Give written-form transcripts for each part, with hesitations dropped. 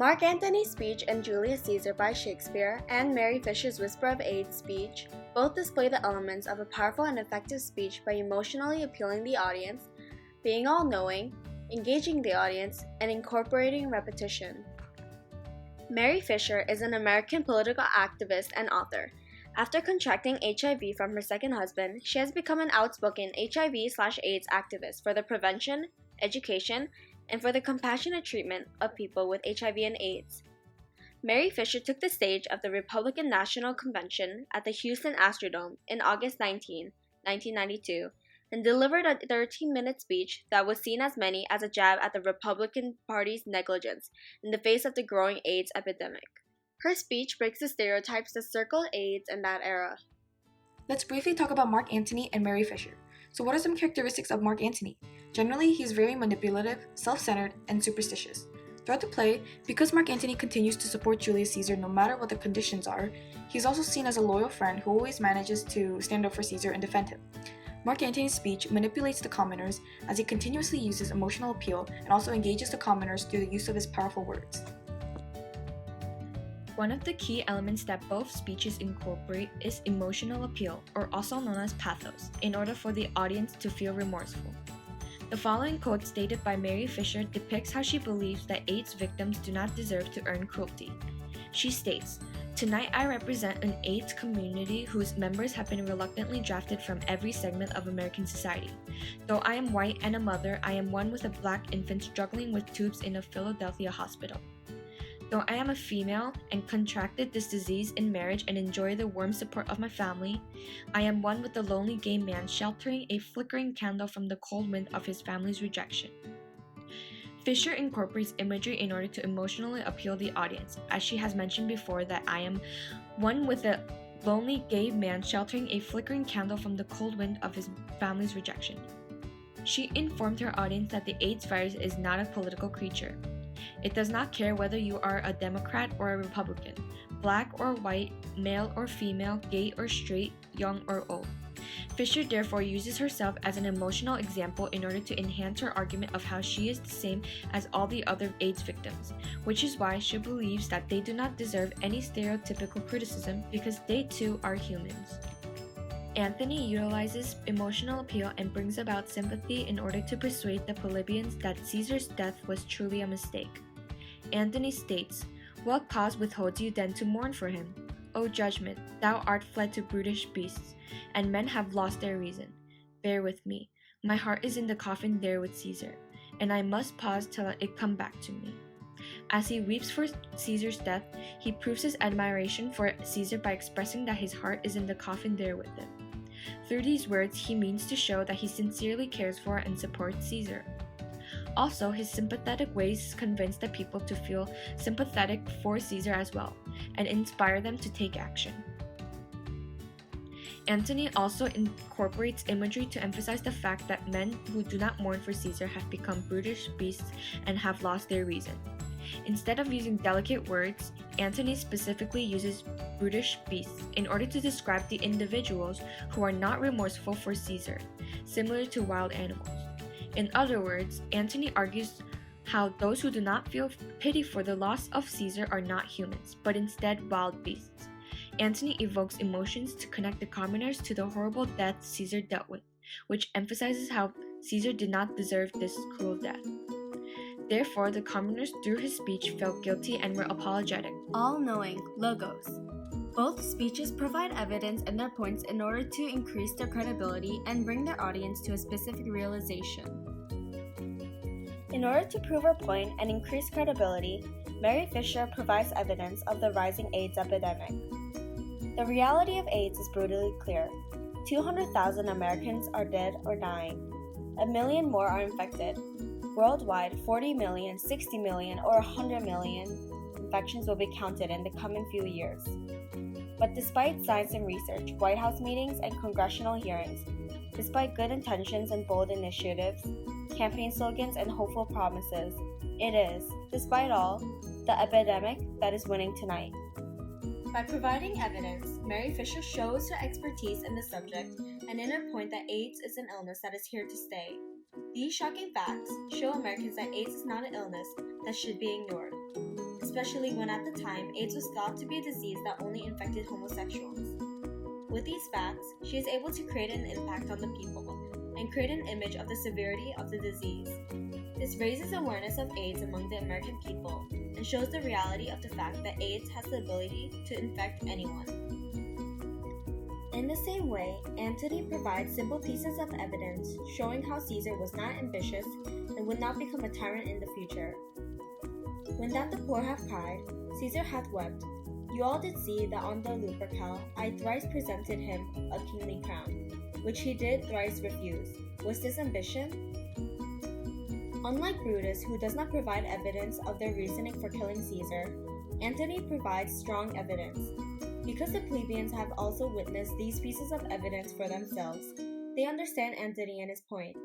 Mark Antony's speech in Julius Caesar by Shakespeare and Mary Fisher's Whisper of AIDS speech both display the elements of a powerful and effective speech by emotionally appealing the audience, being all-knowing, engaging the audience, and incorporating repetition. Mary Fisher is an American political activist and author. After contracting HIV from her second husband, she has become an outspoken HIV/AIDS activist for the prevention, education, and for the compassionate treatment of people with HIV and AIDS. Mary Fisher took the stage of the Republican National Convention at the Houston Astrodome in August 19, 1992, and delivered a 13-minute speech that was seen as many as a jab at the Republican Party's negligence in the face of the growing AIDS epidemic. Her speech breaks the stereotypes that circled AIDS in that era. Let's briefly talk about Mark Antony and Mary Fisher. So what are some characteristics of Mark Antony? Generally, he's very manipulative, self-centered, and superstitious. Throughout the play, because Mark Antony continues to support Julius Caesar no matter what the conditions are, he's also seen as a loyal friend who always manages to stand up for Caesar and defend him. Mark Antony's speech manipulates the commoners as he continuously uses emotional appeal and also engages the commoners through the use of his powerful words. One of the key elements that both speeches incorporate is emotional appeal, or also known as pathos, in order for the audience to feel remorseful. The following quote stated by Mary Fisher depicts how she believes that AIDS victims do not deserve to earn cruelty. She states, "Tonight I represent an AIDS community whose members have been reluctantly drafted from every segment of American society. Though I am white and a mother, I am one with a black infant struggling with tubes in a Philadelphia hospital. Though I am a female and contracted this disease in marriage and enjoy the warm support of my family, I am one with a lonely gay man sheltering a flickering candle from the cold wind of his family's rejection." Fisher incorporates imagery in order to emotionally appeal the audience, as she has mentioned before that I am one with a lonely gay man sheltering a flickering candle from the cold wind of his family's rejection. She informed her audience that the AIDS virus is not a political creature. It does not care whether you are a Democrat or a Republican, black or white, male or female, gay or straight, young or old. Fisher therefore uses herself as an emotional example in order to enhance her argument of how she is the same as all the other AIDS victims, which is why she believes that they do not deserve any stereotypical criticism because they too are humans. Antony utilizes emotional appeal and brings about sympathy in order to persuade the plebeians that Caesar's death was truly a mistake. Antony states, "What cause withholds you then to mourn for him? O judgment, thou art fled to brutish beasts, and men have lost their reason. Bear with me. My heart is in the coffin there with Caesar, and I must pause till it come back to me." As he weeps for Caesar's death, he proves his admiration for Caesar by expressing that his heart is in the coffin there with him. Through these words, he means to show that he sincerely cares for and supports Caesar. Also, his sympathetic ways convince the people to feel sympathetic for Caesar as well, and inspire them to take action. Antony also incorporates imagery to emphasize the fact that men who do not mourn for Caesar have become brutish beasts and have lost their reason. Instead of using delicate words, Antony specifically uses brutish beasts in order to describe the individuals who are not remorseful for Caesar, similar to wild animals. In other words, Antony argues how those who do not feel pity for the loss of Caesar are not humans, but instead wild beasts. Antony evokes emotions to connect the commoners to the horrible death Caesar dealt with, which emphasizes how Caesar did not deserve this cruel death. Therefore, the commoners through his speech felt guilty and were apologetic. All-knowing, logos. Both speeches provide evidence in their points in order to increase their credibility and bring their audience to a specific realization. In order to prove her point and increase credibility, Mary Fisher provides evidence of the rising AIDS epidemic. The reality of AIDS is brutally clear. 200,000 Americans are dead or dying. 1 million more are infected. Worldwide, 40 million, 60 million, or 100 million infections will be counted in the coming few years. But despite science and research, White House meetings, and congressional hearings, despite good intentions and bold initiatives, campaign slogans, and hopeful promises, it is, despite all, the epidemic that is winning tonight. By providing evidence, Mary Fisher shows her expertise in the subject and in her point that AIDS is an illness that is here to stay. These shocking facts show Americans that AIDS is not an illness that should be ignored. especially when at the time AIDS was thought to be a disease that only infected homosexuals. With these facts, she is able to create an impact on the people and create an image of the severity of the disease. This raises awareness of AIDS among the American people and shows the reality of the fact that AIDS has the ability to infect anyone. In the same way, Antony provides simple pieces of evidence showing how Caesar was not ambitious and would not become a tyrant in the future. When that the poor have cried, Caesar hath wept. You all did see that on the Lupercal I thrice presented him a kingly crown, which he did thrice refuse. Was this ambition? Unlike Brutus, who does not provide evidence of their reasoning for killing Caesar, Antony provides strong evidence. Because the plebeians have also witnessed these pieces of evidence for themselves, they understand Antony and his point.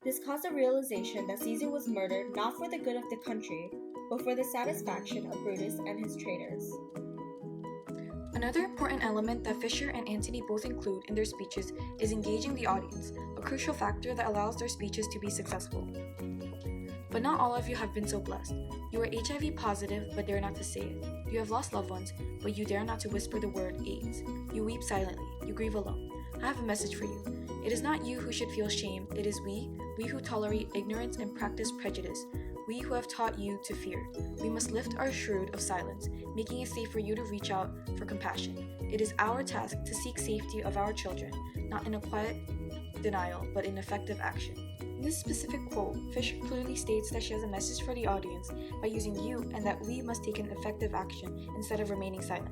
This caused a realization that Caesar was murdered not for the good of the country, but for the satisfaction of Brutus and his traitors. Another important element that Fisher and Antony both include in their speeches is engaging the audience, a crucial factor that allows their speeches to be successful. But not all of you have been so blessed. You are HIV positive, but dare not to say it. You have lost loved ones, but you dare not to whisper the word AIDS. You weep silently. You grieve alone. I have a message for you. It is not you who should feel shame. It is we who tolerate ignorance and practice prejudice. We who have taught you to fear. We must lift our shroud of silence, making it safe for you to reach out for compassion. It is our task to seek safety of our children, not in a quiet denial, but in effective action. In this specific quote, Fisher clearly states that she has a message for the audience by using you and that we must take an effective action instead of remaining silent.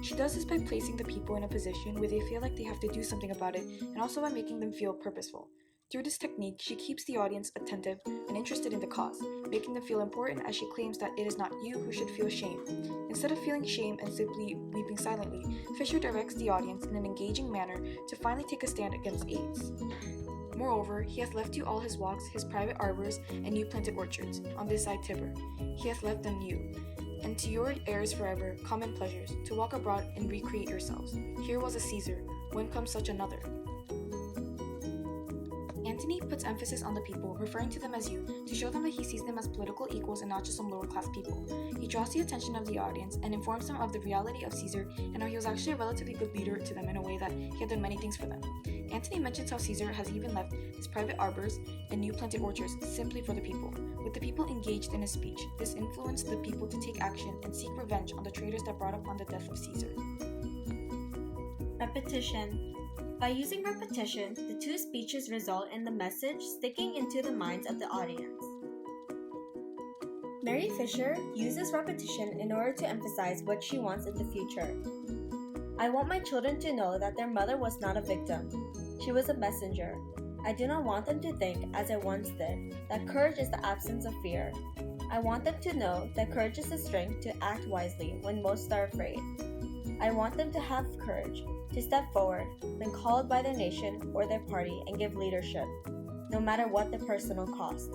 She does this by placing the people in a position where they feel like they have to do something about it and also by making them feel purposeful. Through this technique, she keeps the audience attentive and interested in the cause, making them feel important as she claims that it is not you who should feel shame. Instead of feeling shame and simply weeping silently, Fisher directs the audience in an engaging manner to finally take a stand against AIDS. Moreover, he hath left you all his walks, his private arbors, and new planted orchards, on this side Tiber. He hath left them you. And to your heirs forever, common pleasures, to walk abroad and recreate yourselves. Here was a Caesar, when comes such another? Antony puts emphasis on the people, referring to them as you, to show them that he sees them as political equals and not just some lower-class people. He draws the attention of the audience and informs them of the reality of Caesar and how he was actually a relatively good leader to them in a way that he had done many things for them. Antony mentions how Caesar has even left his private arbors and new planted orchards simply for the people. With the people engaged in his speech, this influenced the people to take action and seek revenge on the traitors that brought upon the death of Caesar. Repetition. By using repetition, the two speeches result in the message sticking into the minds of the audience. Mary Fisher uses repetition in order to emphasize what she wants in the future. I want my children to know that their mother was not a victim. She was a messenger. I do not want them to think, as I once did, that courage is the absence of fear. I want them to know that courage is the strength to act wisely when most are afraid. I want them to have courage to step forward when called by their nation or their party and give leadership, no matter what the personal cost.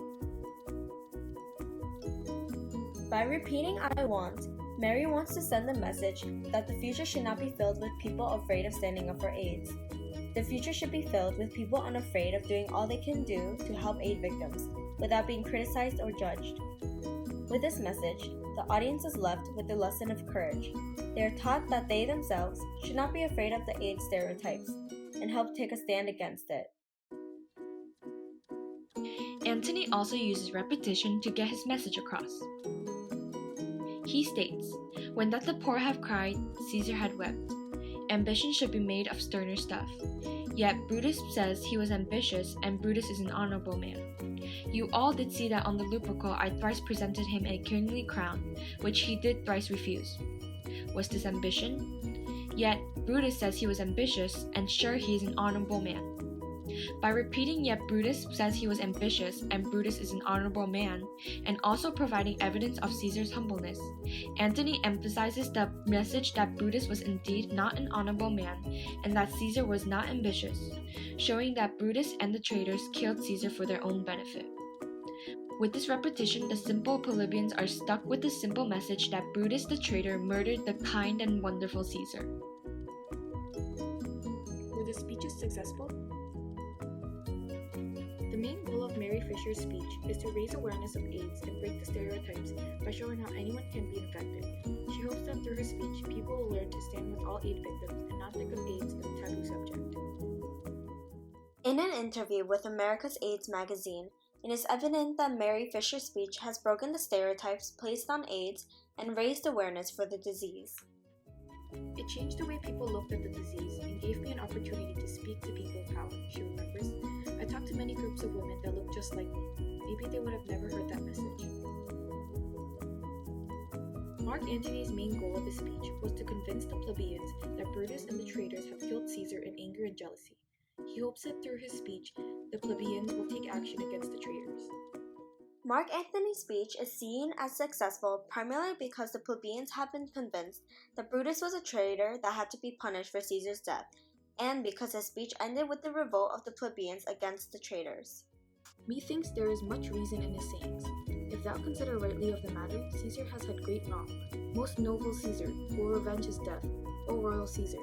By repeating I want, Mary wants to send the message that the future should not be filled with people afraid of standing up for AIDS. The future should be filled with people unafraid of doing all they can do to help aid victims without being criticized or judged. With this message, the audience is left with the lesson of courage. They are taught that they themselves should not be afraid of the AIDS stereotypes and help take a stand against it. Antony also uses repetition to get his message across. He states, when that the poor have cried, Caesar had wept. Ambition should be made of sterner stuff. Yet Brutus says he was ambitious, and Brutus is an honorable man. You all did see that on the Lupercal I thrice presented him a kingly crown, which he did thrice refuse. Was this ambition? Yet Brutus says he was ambitious, and sure he is an honorable man. By repeating yet Brutus says he was ambitious and Brutus is an honorable man, and also providing evidence of Caesar's humbleness, Antony emphasizes the message that Brutus was indeed not an honorable man and that Caesar was not ambitious, showing that Brutus and the traitors killed Caesar for their own benefit. With this repetition, the simple plebeians are stuck with the simple message that Brutus the traitor murdered the kind and wonderful Caesar. Were the speeches successful? The main goal of Mary Fisher's speech is to raise awareness of AIDS and break the stereotypes by showing how anyone can be infected. She hopes that through her speech, people will learn to stand with all AIDS victims and not think of AIDS as a taboo subject. In an interview with America's AIDS magazine, it is evident that Mary Fisher's speech has broken the stereotypes placed on AIDS and raised awareness for the disease. It changed the way people looked at the disease and gave me an opportunity to speak to people of power, she remembers. I talked to many groups of women that looked just like me. Maybe they would have never heard that message. Mark Antony's main goal of his speech was to convince the plebeians that Brutus and the traitors have killed Caesar in anger and jealousy. He hopes that through his speech, the plebeians will take action against the traitors. Mark Antony's speech is seen as successful primarily because the plebeians have been convinced that Brutus was a traitor that had to be punished for Caesar's death, and because his speech ended with the revolt of the plebeians against the traitors. Methinks there is much reason in his sayings. If thou consider rightly of the matter, Caesar has had great wrong. Most noble Caesar, who will revenge his death, O royal Caesar.